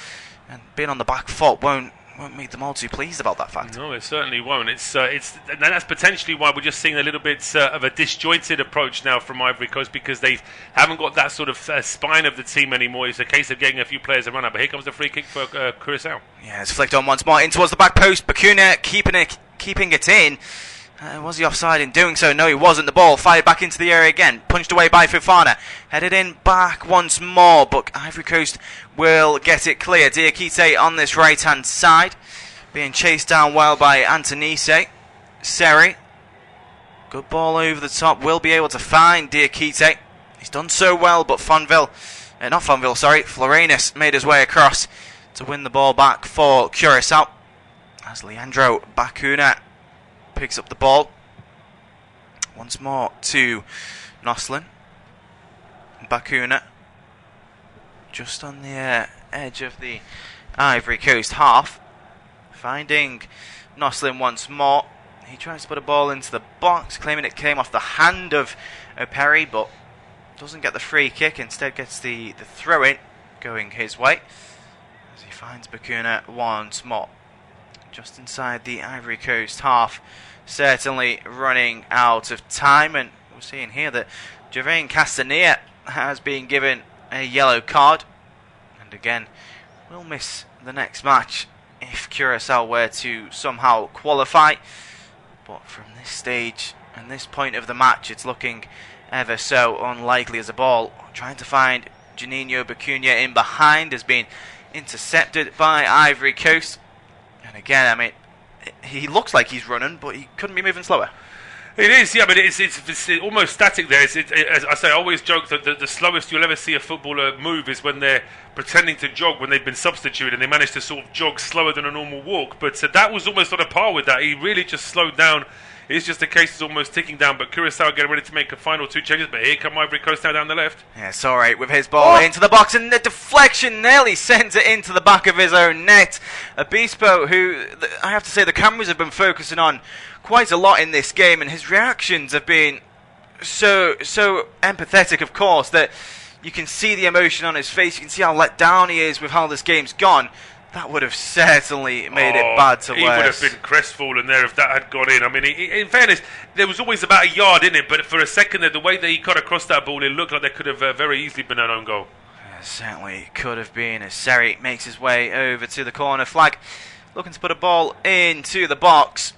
And being on the back foot won't make them all too pleased about that fact. No, it certainly won't. It's and that's potentially why we're just seeing a little bit of a disjointed approach now from Ivory Coast, because they haven't got that sort of spine of the team anymore. It's a case of getting a few players to run out. But here comes the free kick for Curacao. Yeah, it's flicked on once more in towards the back post. Bakuna keeping it in. Was he offside in doing so? No, he wasn't. The ball fired back into the area again. Punched away by Fofana. Headed in back once more, but Ivory Coast will get it clear. Diakite on this right-hand side. Being chased down well by Antonise. Seri. Good ball over the top. Will be able to find Diakite. He's done so well, but Florenus made his way across to win the ball back for Curacao. As Leandro Bakuna picks up the ball once more to Noslin. Bakuna just on the edge of the Ivory Coast half. Finding Noslin once more. He tries to put a ball into the box, claiming it came off the hand of O'Perry, but doesn't get the free kick. Instead gets the throw-in going his way. As he finds Bakuna once more. Just inside the Ivory Coast half. Certainly running out of time. And we're seeing here that Gervain Castanier has been given a yellow card. And again, will miss the next match if Curacao were to somehow qualify. But from this stage and this point of the match, it's looking ever so unlikely as a ball. Trying to find Juninho Bakuna in behind has been intercepted by Ivory Coast. And again, I mean, he looks like he's running, but he couldn't be moving slower. It is, yeah, but it's almost static there. As I say, I always joke that the slowest you'll ever see a footballer move is when they're pretending to jog when they've been substituted and they manage to sort of jog slower than a normal walk. But that was almost on a par with that. He really just slowed down. It's just the case is almost ticking down. But Curacao getting ready to make a final 2 changes. But here come Ivory Coast now down the left. Yeah, it's all right with his ball into the box, and the deflection nearly sends it into the back of his own net. Obispo, who I have to say the cameras have been focusing on quite a lot in this game, and his reactions have been so empathetic, of course, that you can see the emotion on his face. You can see how let down he is with how this game's gone. That would have certainly made it bad to worse. He would have been crestfallen there if that had gone in. I mean, in fairness, there was always about a yard in it, but for a second there, the way that he cut across that ball, it looked like there could have very easily been an own goal. Certainly could have been, as Seri makes his way over to the corner flag, looking to put a ball into the box.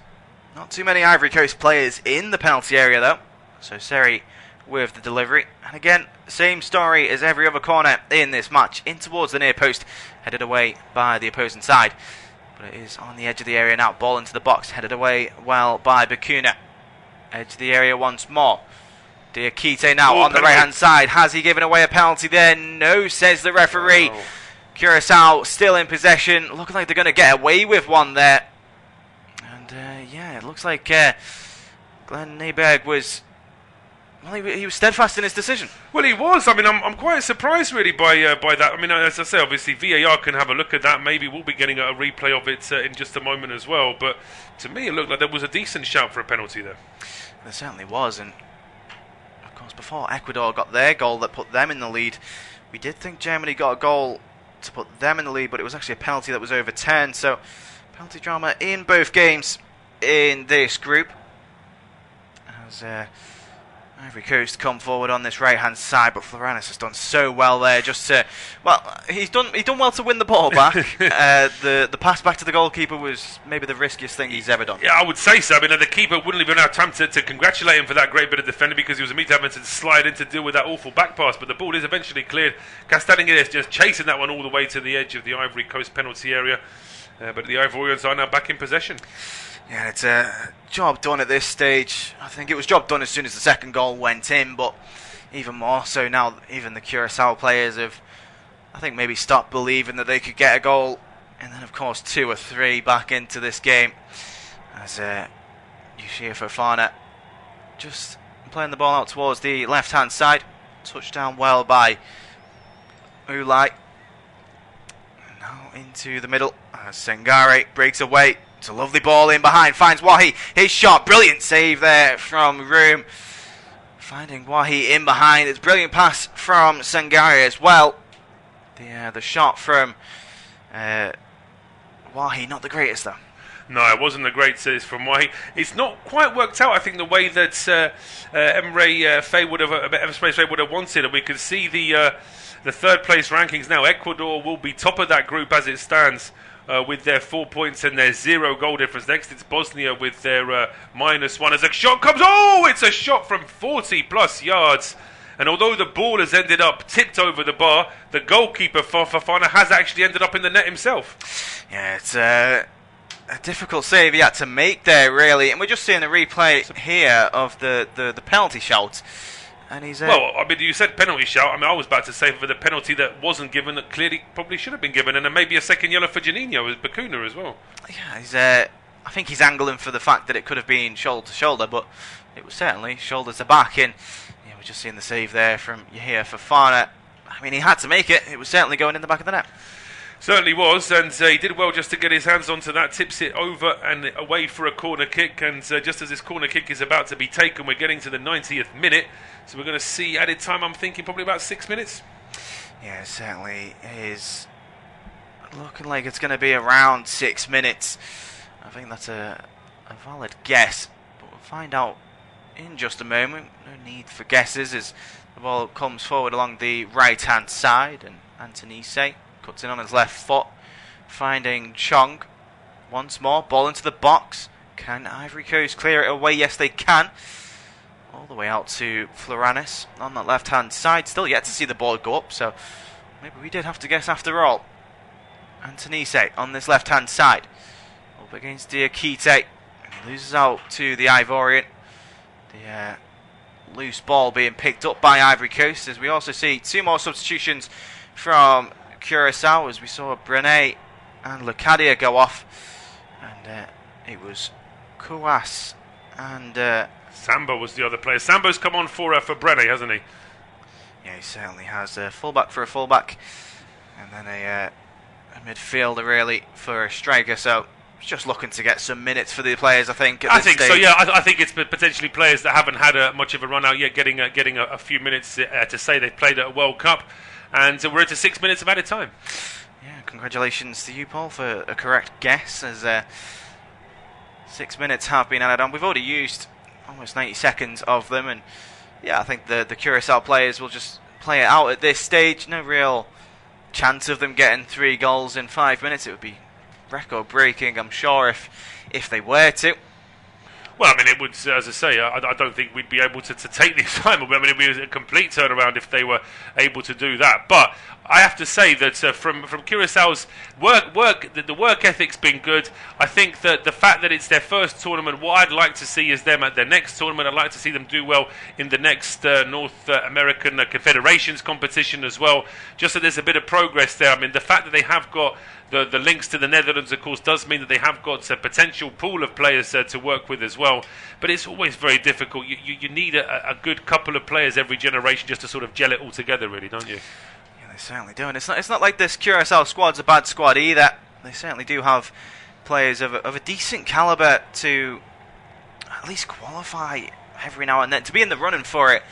Not too many Ivory Coast players in the penalty area though, so Seri with the delivery. And again, same story as every other corner in this match, in towards the near post, headed away by the opposing side. But it is on the edge of the area now, ball into the box, headed away well by Bakuna. Edge of the area once more. Diakite now on the right hand side. Has he given away a penalty there? No, says the referee. Curacao still in possession, looking like they're going to get away with one there. And yeah, it looks like Glenn Nyberg was... Well, he was steadfast in his decision. Well, he was. I mean, I'm quite surprised really by that. I mean, as I say, obviously VAR can have a look at that. Maybe we'll be getting a replay of it in just a moment as well. But to me, it looked like there was a decent shout for a penalty there. There certainly was. And of course, before Ecuador got their goal that put them in the lead, we did think Germany got a goal to put them in the lead, but it was actually a penalty that was overturned. So penalty drama in both games in this group. As Ivory Coast come forward on this right hand side, but Floranis has done so well there. Just to, well, he's done well to win the ball back. The pass back to the goalkeeper was maybe the riskiest thing he's ever done. Yeah, I would say so. I mean, the keeper wouldn't even have time to congratulate him for that great bit of defending, because he was immediately having to slide in to deal with that awful back pass. But the ball is eventually cleared. Castagne is just chasing that one all the way to the edge of the Ivory Coast penalty area. But the Ivorians are now back in possession. Yeah, it's a job done at this stage. I think it was job done as soon as the second goal went in, but even more so now, even the Curacao players have, I think, maybe stopped believing that they could get a goal. And then, of course, 2 or 3 back into this game. As Yushia Fofana just playing the ball out towards the left-hand side. Touched down well by Ulai. Now into the middle. Sangare breaks away. It's a lovely ball in behind, finds Wahi, his shot, brilliant save there from Room. Finding Wahi in behind, it's a brilliant pass from Sangare as well. The shot from Wahi, not the greatest though. No, it wasn't the great saves from Wahi. It's not quite worked out, I think, the way that Emre Faye would have wanted, and we can see the third place rankings now. Ecuador will be top of that group as it stands. With their 4 points and their 0 goal difference. Next it's Bosnia with their -1 as a shot comes. Oh, it's a shot from 40 plus yards. And although the ball has ended up tipped over the bar, the goalkeeper for Fofana has actually ended up in the net himself. Yeah, it's a difficult save he had to make there, really. And we're just seeing a replay here of the penalty shout. And he's well, I mean, you said penalty shout. I mean, I was about to say for the penalty that wasn't given, that clearly probably should have been given, and then maybe a second yellow for Juninho as Bakuna as well. Yeah, he's I think he's angling for the fact that it could have been shoulder to shoulder, but it was certainly shoulder to back. And yeah, we're just seeing the save there from Yahia Fofana. I mean, he had to make it. It was certainly going in the back of the net. Certainly was, and he did well just to get his hands onto that, tips it over and away for a corner kick, and just as this corner kick is about to be taken, we're getting to the 90th minute, so we're going to see added time, I'm thinking probably about 6 minutes. Yeah, it certainly is looking like it's going to be around 6 minutes. I think that's a valid guess, but we'll find out in just a moment. No need for guesses as the ball comes forward along the right-hand side, and Antonise cuts in on his left foot, finding Chong once more. Ball into the box. Can Ivory Coast clear it away? Yes, they can. All the way out to Floranis on that left-hand side. Still yet to see the ball go up, so maybe we did have to guess after all. Antonise on this left-hand side. Up against Diakite. He loses out to the Ivorian. The loose ball being picked up by Ivory Coast, as we also see two more substitutions from Curacao, as we saw Brené and Lucadia go off, and it was Kouas and Sambo was the other player. Sambo's come on for Brené, hasn't he? Yeah, he certainly has. A fullback for a fullback, and then a midfielder really for a striker. So just looking to get some minutes for the players, I think. I think so. Yeah, I think it's potentially players that haven't had much of a run out yet, getting a few minutes to say they've played at a World Cup. And we're into 6 minutes of added time. Yeah, congratulations to you, Paul, for a correct guess, as 6 minutes have been added on. We've already used almost 90 seconds of them, and yeah, I think the Curacao players will just play it out at this stage. No real chance of them getting 3 goals in 5 minutes. It would be record-breaking, I'm sure, if they were to. Well, I mean, it would, as I say, I don't think we'd be able to take the assignment. I mean, it would be a complete turnaround if they were able to do that. But I have to say that from Curaçao's the work ethic's been good. I think that the fact that it's their first tournament, what I'd like to see is them at their next tournament. I'd like to see them do well in the next North American Confederations competition as well, just so there's a bit of progress there. I mean, the fact that they have got the links to the Netherlands, of course, does mean that they have got a potential pool of players to work with as well. But it's always very difficult. You need a good couple of players every generation just to sort of gel it all together, really, don't you? Yeah, they certainly do. And it's not like this Curacao squad's a bad squad either. They certainly do have players of a decent calibre to at least qualify every now and then, to be in the running for it.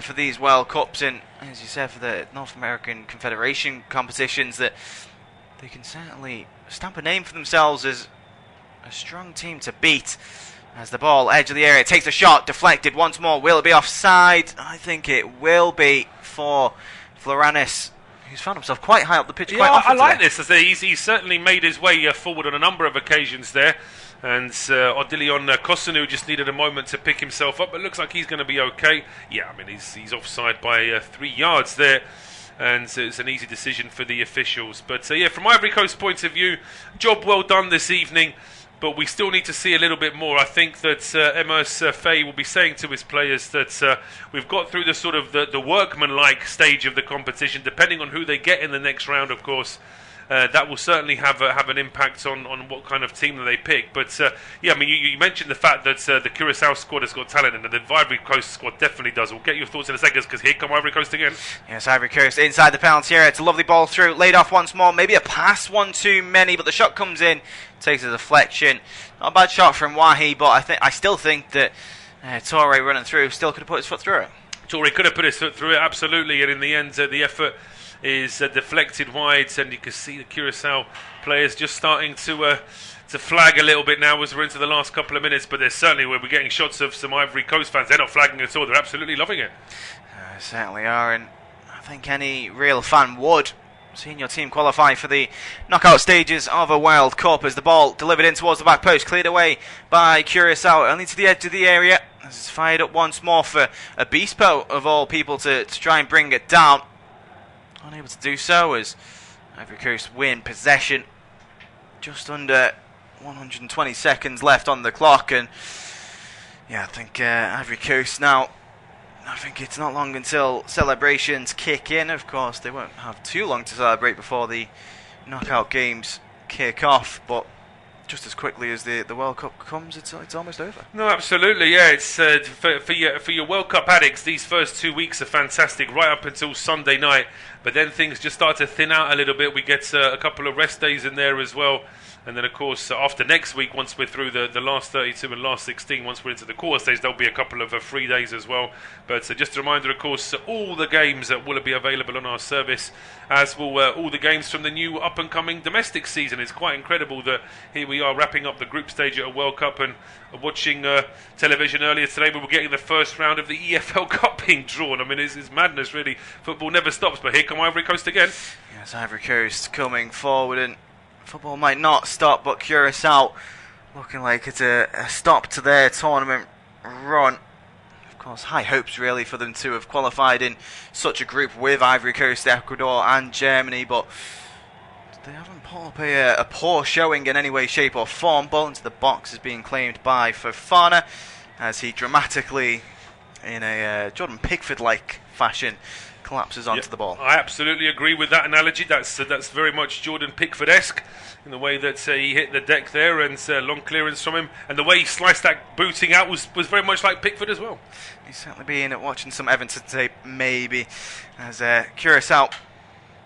For these World Cups and, as you said, for the North American Confederation competitions, that they can certainly stamp a name for themselves as a strong team to beat. As the ball, edge of the area, takes a shot, deflected once more. Will it be offside? I think it will be for Floranis, who's found himself quite high up the pitch quite often. I like this. As he's certainly made his way forward on a number of occasions there. And Odilion Kosunu just needed a moment to pick himself up, but looks like he's going to be okay. Yeah, I mean, he's offside by 3 yards there. And so it's an easy decision for the officials. But yeah, from Ivory Coast's point of view, job well done this evening. But we still need to see a little bit more. I think that Emos Faye will be saying to his players that we've got through the sort of the workman-like stage of the competition. Depending on who they get in the next round, of course, that will certainly have an impact on what kind of team that they pick. But yeah, I mean, you mentioned the fact that the Curacao squad has got talent, and the Ivory Coast squad definitely does. We'll get your thoughts in a second, because here come Ivory Coast again. Yes, Ivory Coast inside the penalty area. It's a lovely ball through, laid off once more. Maybe a pass, one too many, but the shot comes in, takes a deflection. Not a bad shot from Wahi, but I still think that Torre running through still could have put his foot through it. Torre could have put his foot through it, absolutely, and in the end, the effort is deflected wide, and you can see the Curacao players just starting to flag a little bit now as we're into the last couple of minutes. But there's certainly, we're getting shots of some Ivory Coast fans. They're not flagging at all. They're absolutely loving it. Certainly are, and I think any real fan would. Seeing your team qualify for the knockout stages of a World Cup, as the ball delivered in towards the back post, cleared away by Curacao, only to the edge of the area. As it's fired up once more for Obispo, of all people, to try and bring it down. Unable to do so as Ivory Coast win possession. Just under 120 seconds left on the clock, and yeah, I think Ivory Coast now, I think it's not long until celebrations kick in. Of course, they won't have too long to celebrate before the knockout games kick off, but just as quickly as the World Cup comes, it's almost over. No, absolutely, yeah. It's for your World Cup addicts. These first 2 weeks are fantastic, right up until Sunday night. But then things just start to thin out a little bit. We get a couple of rest days in there as well. And then, of course, after next week, once we're through the last 32 and last 16, once we're into the quarter stage, there'll be a couple of free days as well. But just a reminder, of course, all the games will be available on our service, as will all the games from the new up-and-coming domestic season. It's quite incredible that here we are wrapping up the group stage at a World Cup, and watching television earlier today, we were getting the first round of the EFL Cup being drawn. I mean, it's madness, really. Football never stops, but here come Ivory Coast again. Yes, Ivory Coast coming forward, and football might not stop, but Curacao looking like it's a stop to their tournament run. Of course, high hopes really for them to have qualified in such a group with Ivory Coast, Ecuador and Germany, but they haven't put up a poor showing in any way, shape or form. Ball into the box is being claimed by Fofana as he dramatically, in a Jordan Pickford-like fashion, collapses onto the ball. I absolutely agree with that analogy. That's very much Jordan Pickford-esque in the way that he hit the deck there, and long clearance from him, and the way he sliced that booting out was very much like Pickford as well. He's certainly been watching some Everton tape, maybe, as Curacao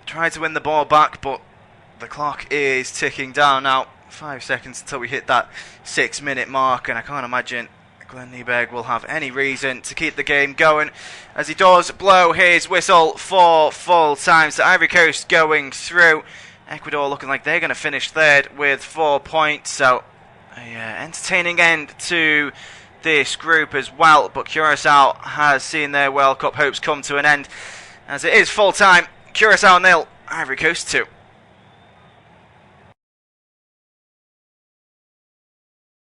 tried to win the ball back, but the clock is ticking down now. 5 seconds until we hit that 6-minute mark, and I can't imagine Glenn Nyberg will have any reason to keep the game going as he does blow his whistle for full time. So Ivory Coast going through. Ecuador looking like they're going to finish third with 4 points. So an entertaining end to this group as well. But Curacao has seen their World Cup hopes come to an end as it is full time. Curacao 0, Ivory Coast 2.